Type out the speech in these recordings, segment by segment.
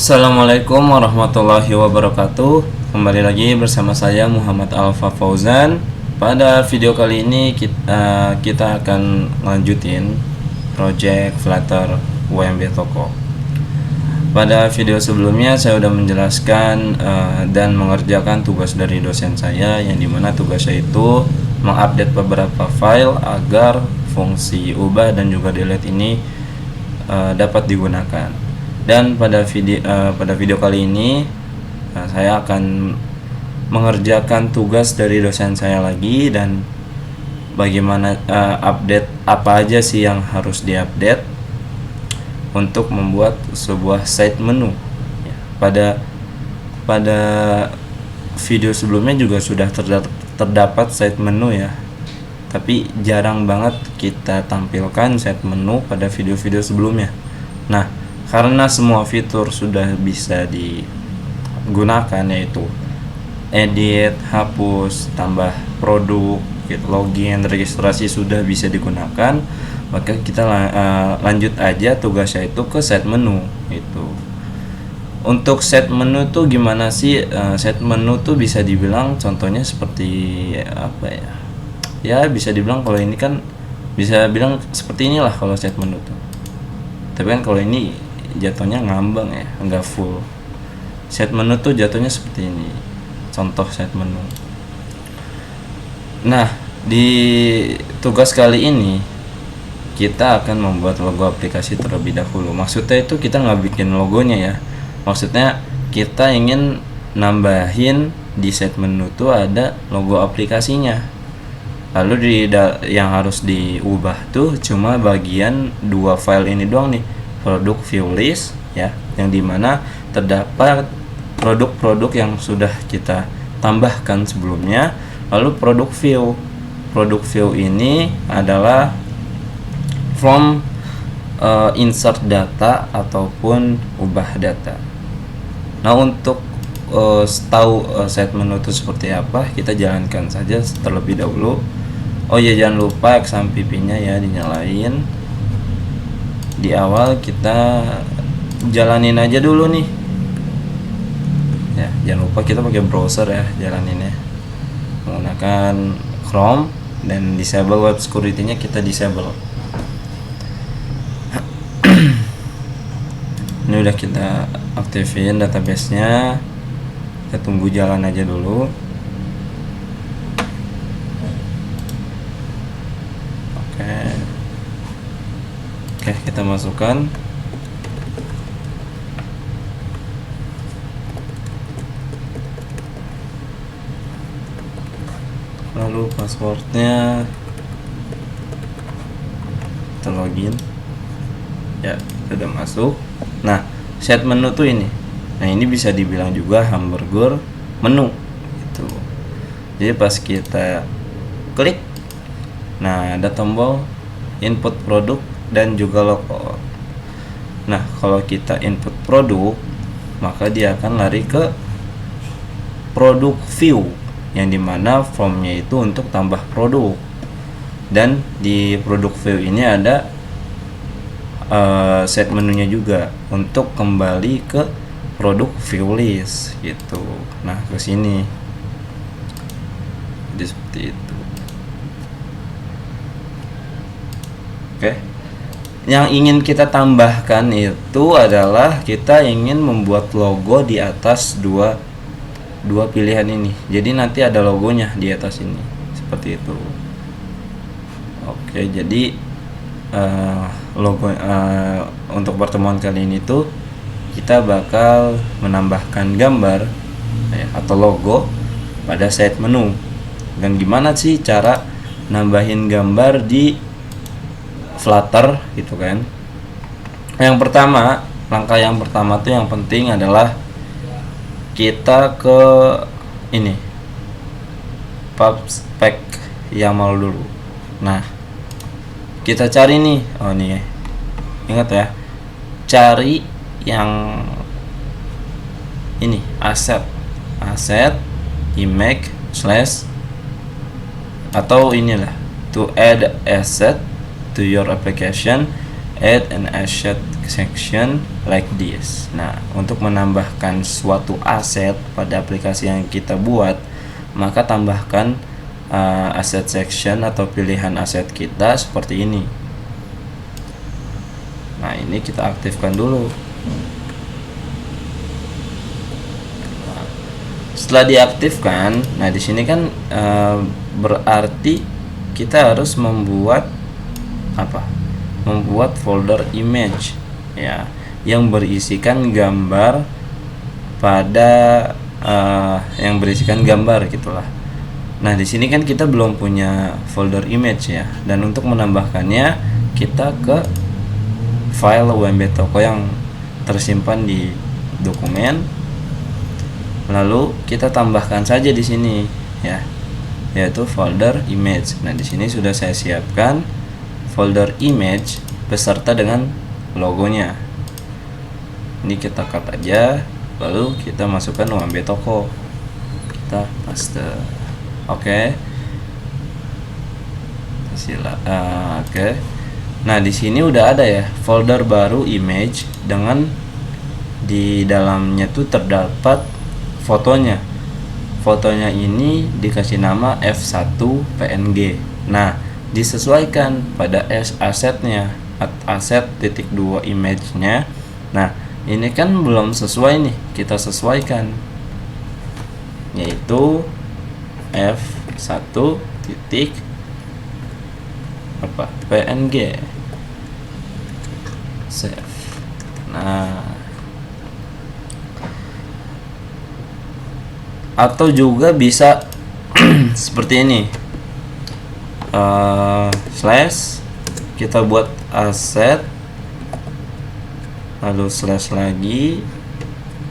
Assalamualaikum warahmatullahi wabarakatuh. Kembali lagi bersama saya Muhammad Alfa Fauzan. Pada video kali ini kita akan lanjutin project Flutter UMB Toko. Pada video sebelumnya saya sudah menjelaskan dan mengerjakan tugas dari dosen saya, yang dimana tugas saya itu mengupdate beberapa file agar fungsi ubah dan juga delete ini dapat digunakan. Dan pada video kali ini saya akan mengerjakan tugas dari dosen saya lagi, dan bagaimana update apa aja sih yang harus diupdate untuk membuat sebuah site menu. Pada video sebelumnya juga sudah terdapat site menu ya, tapi jarang banget kita tampilkan site menu pada video-video sebelumnya. Nah, karena semua fitur sudah bisa digunakan, yaitu edit, hapus, tambah produk, login, registrasi sudah bisa digunakan, maka kita lanjut aja tugasnya itu ke set menu. Itu untuk set menu tuh gimana sih? Set menu tuh bisa dibilang contohnya seperti apa ya? Ya bisa dibilang kalau ini kan bisa bilang seperti inilah kalau set menu tuh. Tapi kan kalau ini jatuhnya ngambang ya, enggak full. Set menu tuh jatuhnya seperti ini, contoh set menu. Nah, di tugas kali ini kita akan membuat logo aplikasi terlebih dahulu. Maksudnya itu kita nggak bikin logonya ya, maksudnya kita ingin nambahin di set menu tuh ada logo aplikasinya. Lalu yang harus diubah tuh cuma bagian dua file ini doang nih, produk view list ya, yang dimana terdapat produk-produk yang sudah kita tambahkan sebelumnya. Lalu produk view ini adalah from insert data ataupun ubah data. Nah, untuk tahu set menu itu seperti apa, kita jalankan saja terlebih dahulu. Oh ya, jangan lupa XAMPP nya ya dinyalain. Di awal kita jalanin aja dulu nih ya, jangan lupa kita pakai browser ya jalaninnya menggunakan Chrome, dan disable web security nya kita disable. Ini udah kita aktifin database nya, kita tunggu jalan aja dulu. Oke, kita masukkan. Lalu passwordnya kita login ya, sudah masuk. Nah, set menu tuh ini. Nah, ini bisa dibilang juga hamburger menu itu. Jadi pas kita klik, nah ada tombol input produk dan juga logo. Nah, kalau kita input produk, maka dia akan lari ke produk view, yang dimana formnya itu untuk tambah produk. Dan di produk view ini ada set menunya juga untuk kembali ke produk view list gitu. Nah, ke sini jadi seperti itu. Oke. Yang ingin kita tambahkan itu adalah kita ingin membuat logo di atas dua pilihan ini. Jadi nanti ada logonya di atas ini seperti itu. Oke, jadi logo untuk pertemuan kali ini tuh kita bakal menambahkan gambar atau logo pada set menu. Dan gimana sih cara nambahin gambar di Flutter gitu kan? Langkah yang pertama tuh yang penting adalah kita ke ini PubSpec YAML dulu. Nah, kita cari nih, oh nih, ingat ya, cari yang ini, asset image slash, atau inilah to add asset to your application, add an asset section like this. Nah, untuk menambahkan suatu aset pada aplikasi yang kita buat, maka tambahkan asset section atau pilihan aset kita seperti ini. Nah, ini kita aktifkan dulu. Nah, setelah diaktifkan, nah di sini kan berarti kita harus membuat apa? Membuat folder image ya, yang berisikan gambar pada yang berisikan gambar gitulah. Nah, di sini kan kita belum punya folder image ya, dan untuk menambahkannya kita ke file UMB Toko yang tersimpan di dokumen, lalu kita tambahkan saja di sini ya, yaitu folder image. Nah, di sini sudah saya siapkan folder image beserta dengan logonya. Ini kita cut aja, lalu kita masukkan UMB Toko, kita paste. Oke. Oke. Nah, di sini udah ada ya folder baru image dengan di dalamnya tuh terdapat fotonya. Fotonya ini dikasih nama F1 PNG. Nah, disesuaikan pada asetnya, aset .2 image-nya. Nah, ini kan belum sesuai nih, kita sesuaikan, yaitu F1 titik apa PNG, save. Nah, atau juga bisa seperti ini, slash kita buat aset, lalu slash lagi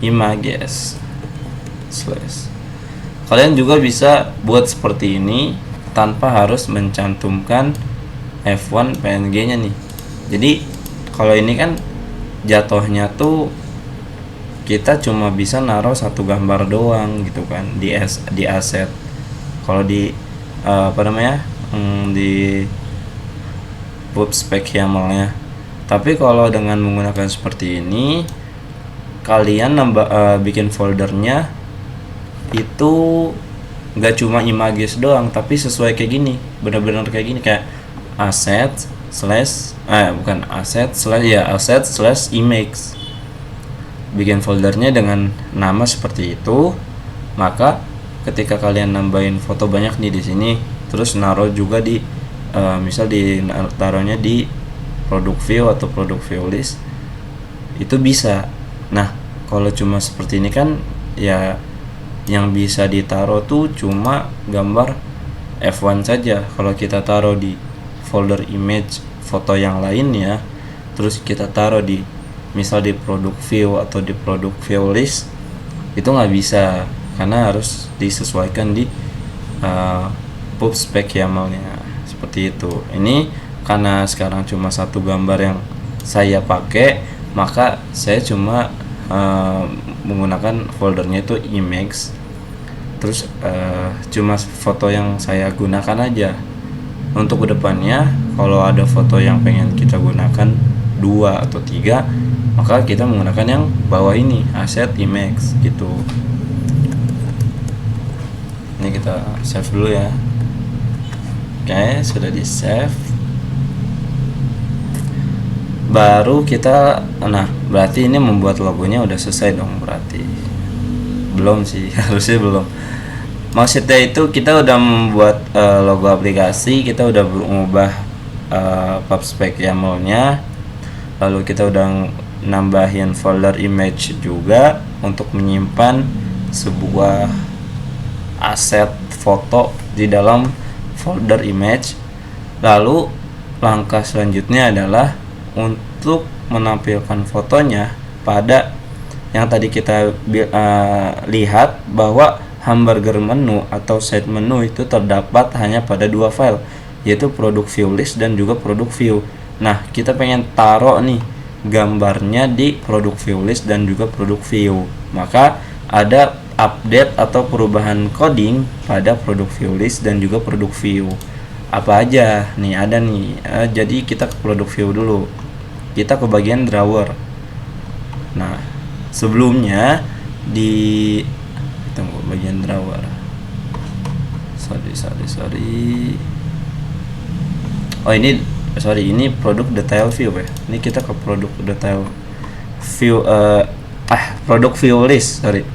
images slash. Kalian juga bisa buat seperti ini tanpa harus mencantumkan F1 PNG nya nih. Jadi kalau ini kan jatuhnya tuh kita cuma bisa naruh satu gambar doang gitu kan di aset. Kalau di di pub spec YAML-nya. Tapi kalau dengan menggunakan seperti ini, kalian bikin foldernya itu nggak cuma images doang, tapi sesuai kayak gini, benar-benar kayak gini, kayak asset slash asset slash image. Bikin foldernya dengan nama seperti itu, maka ketika kalian nambahin foto banyak nih di sini, terus naruh juga di misal taruhnya di produk view atau produk view list, itu bisa. Nah, kalau cuma seperti ini kan ya yang bisa ditaruh tuh cuma gambar F1 saja. Kalau kita taruh di folder image foto yang lainnya, terus kita taruh di misal di produk view atau di produk view list, itu nggak bisa, karena harus disesuaikan di pub spec YAML-nya seperti itu. Ini karena sekarang cuma satu gambar yang saya pakai, maka saya cuma menggunakan foldernya itu image, terus cuma foto yang saya gunakan aja. Untuk kedepannya kalau ada foto yang pengen kita gunakan 2 atau 3, maka kita menggunakan yang bawah ini, asset image gitu. Ini kita save dulu ya. Oke, sudah di save. Baru kita, nah berarti ini membuat logonya udah selesai dong berarti. Belum sih, harusnya belum. Maksudnya itu kita udah membuat logo aplikasi, kita udah mengubah pub spec YAML-nya, lalu kita udah nambahin folder image juga untuk menyimpan sebuah aset foto di dalam folder image. Lalu langkah selanjutnya adalah untuk menampilkan fotonya pada yang tadi kita lihat bahwa hamburger menu atau side menu itu terdapat hanya pada 2 file, yaitu produk view list dan juga produk view. Nah, kita pengen taruh nih gambarnya di produk view list dan juga produk view, maka ada update atau perubahan coding pada produk view list dan juga produk view. Apa aja nih, ada nih, jadi kita ke produk view dulu. kita ke bagian drawer. Nah, sebelumnya di tunggu bagian drawer. Sorry. Oh ini produk detail view ya. Ini kita ke produk detail view produk view list, sorry.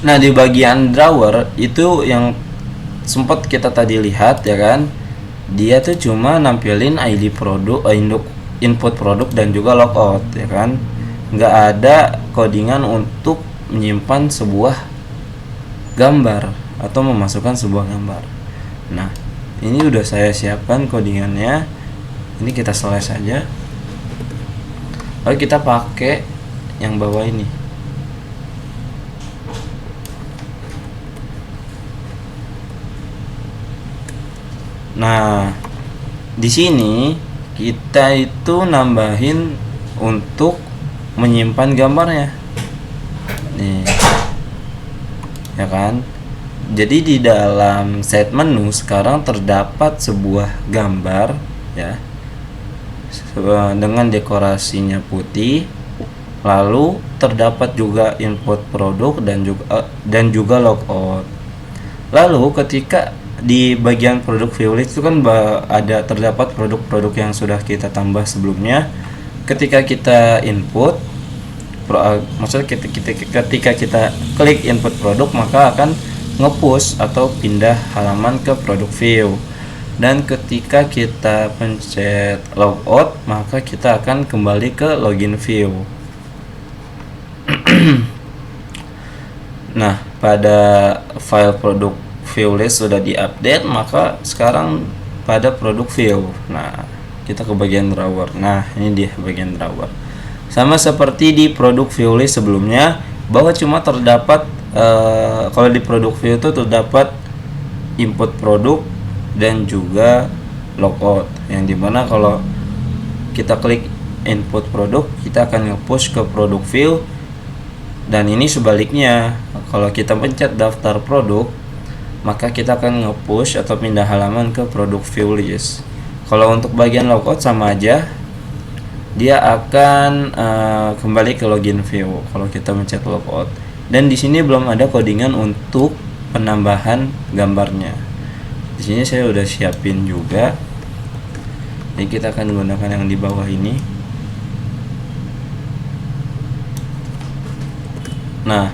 Nah, di bagian drawer itu yang sempat kita tadi lihat ya kan, dia tuh cuma nampilin ID produk, input produk dan juga logout ya kan, nggak ada codingan untuk menyimpan sebuah gambar atau memasukkan sebuah gambar. Nah, ini udah saya siapkan codingannya, ini kita slash saja, lalu kita pakai yang bawah ini. Nah, di sini kita itu nambahin untuk menyimpan gambarnya. Nih. Ya kan? Jadi di dalam set menu sekarang terdapat sebuah gambar ya. Dengan dekorasinya putih. Lalu terdapat juga input produk dan juga logout. Lalu ketika di bagian produk view list itu kan terdapat produk-produk yang sudah kita tambah sebelumnya. Ketika kita input, maksudnya ketika kita klik input produk, maka akan nge-push atau pindah halaman ke produk view. Dan ketika kita pencet logout, maka kita akan kembali ke login view. Nah, pada file produk view list sudah diupdate, maka sekarang pada produk view. Nah, kita ke bagian drawer. Nah, ini dia bagian drawer. Sama seperti di produk view list sebelumnya, bahwa cuma terdapat kalau di produk view itu terdapat input produk dan juga logout. Yang dimana kalau kita klik input produk, kita akan nge-push ke produk view. Dan ini sebaliknya, kalau kita pencet daftar produk, maka kita akan nge-push atau pindah halaman ke produk view list. Kalau untuk bagian logout sama aja, dia akan kembali ke login view kalau kita mencet logout. Dan di sini belum ada codingan untuk penambahan gambarnya. Di sini saya udah siapin juga. Jadi kita akan menggunakan yang di bawah ini. Nah,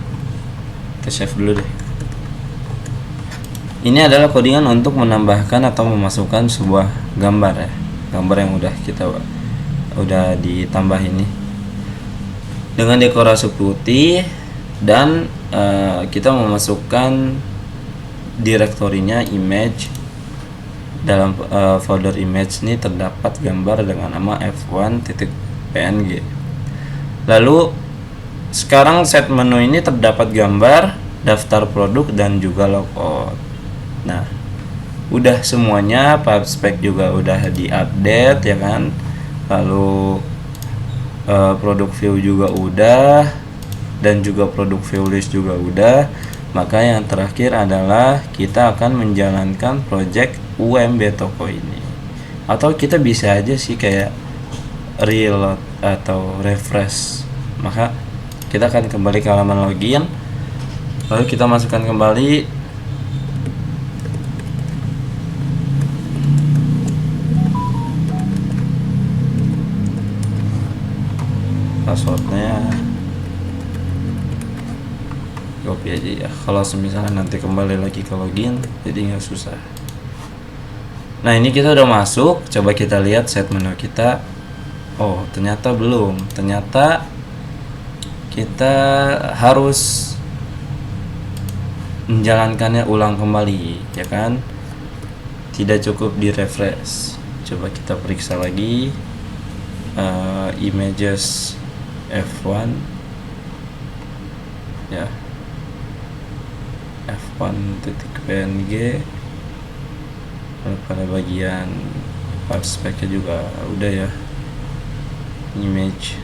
kita save dulu deh. Ini adalah codingan untuk menambahkan atau memasukkan sebuah gambar ya. Gambar yang udah ditambah ini. Dengan dekorasi putih dan kita memasukkan direktorinya image. Dalam folder image ini terdapat gambar dengan nama f1.png. Lalu sekarang set menu ini terdapat gambar, daftar produk dan juga logout. Nah, udah semuanya, PubSpec juga udah diupdate ya kan. Lalu produk view juga udah, dan juga produk view list juga udah. Maka yang terakhir adalah kita akan menjalankan project UMB toko ini. Atau kita bisa aja sih kayak reload atau refresh. Maka kita akan kembali ke halaman login, lalu kita masukkan kembali passwordnya, copy aja ya, kalau misalnya nanti kembali lagi ke login jadi nggak susah. Nah, ini kita udah masuk, coba kita lihat set menu kita. Oh, ternyata belum, ternyata kita harus menjalankannya ulang kembali ya kan, tidak cukup di refresh. Coba kita periksa lagi images f1 ya, f1.png. Pada bagian PubSpec juga udah ya, image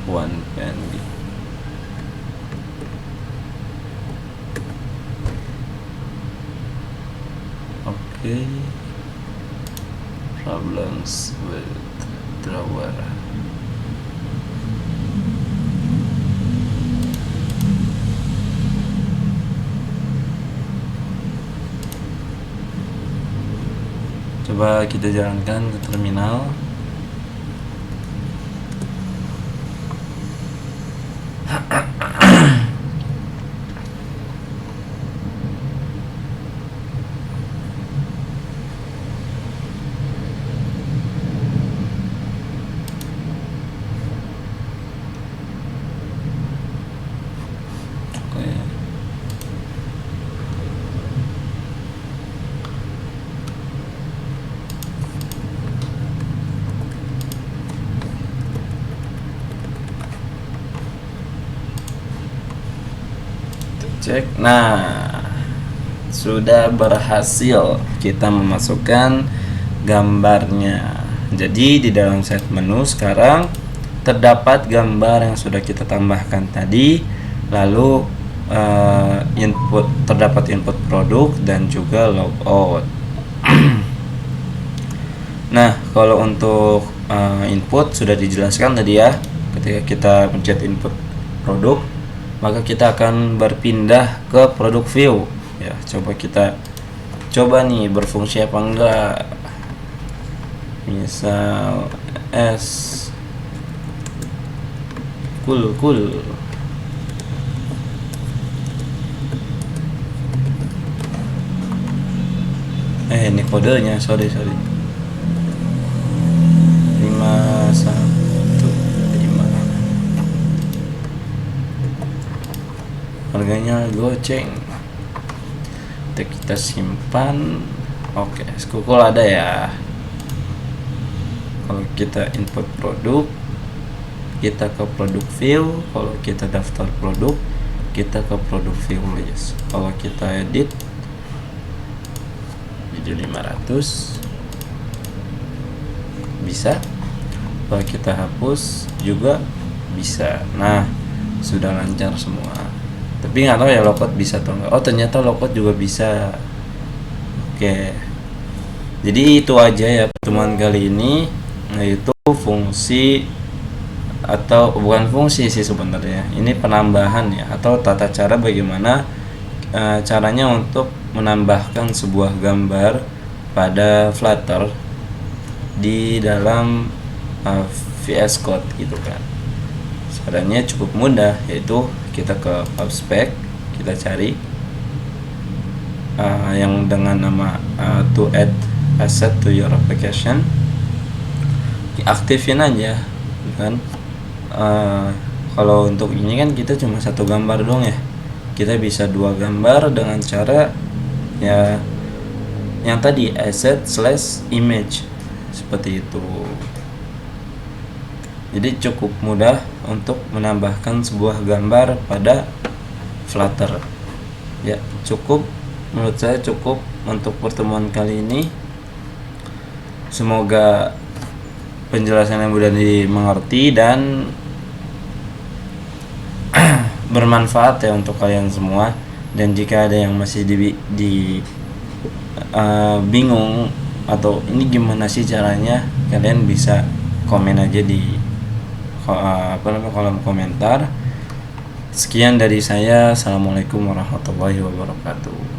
f1.png. Oke. Problems with drawer. Coba kita jalankan ke terminal. Oke. Cek. Nah, sudah berhasil kita memasukkan gambarnya. Jadi di dalam set menu sekarang terdapat gambar yang sudah kita tambahkan tadi, lalu terdapat input produk dan juga logout. Nah, kalau untuk input sudah dijelaskan tadi ya. Ketika kita pencet input produk, maka kita akan berpindah ke produk view ya. Coba nih berfungsi apa enggak. Misal cool. Ini kodenya, sorry 515. Harganya goceng. Kita simpan. Oke, skukul ada ya. Kalau kita input produk, kita ke produk view. Kalau kita daftar produk, kita ke produk view list. Kalau kita edit jadi 500 bisa. Kalau kita hapus juga bisa. Nah, sudah lancar semua. Tapi nggak tahu ya logout bisa atau enggak. Oh, ternyata logout juga bisa. Oke. Jadi itu aja ya pertemuan kali ini, yaitu fungsi atau bukan fungsi sih sebenarnya. Ini penambahan ya, atau tata cara bagaimana caranya untuk menambahkan sebuah gambar pada Flutter di dalam VS Code gitu kan. Caranya cukup mudah, yaitu kita ke PubSpec, kita cari yang dengan nama to add asset to your application, aktifin aja kan. Kalau untuk ini kan kita cuma satu gambar doang ya, kita bisa 2 gambar dengan cara ya yang tadi asset/image seperti itu. Jadi cukup mudah untuk menambahkan sebuah gambar pada Flutter. Ya, menurut saya cukup untuk pertemuan kali ini. Semoga penjelasannya mudah dimengerti dan bermanfaat ya untuk kalian semua. Dan jika ada yang masih bingung atau ini gimana sih caranya, kalian bisa komen aja di kolom komentar. Sekian dari saya. Assalamualaikum warahmatullahi wabarakatuh.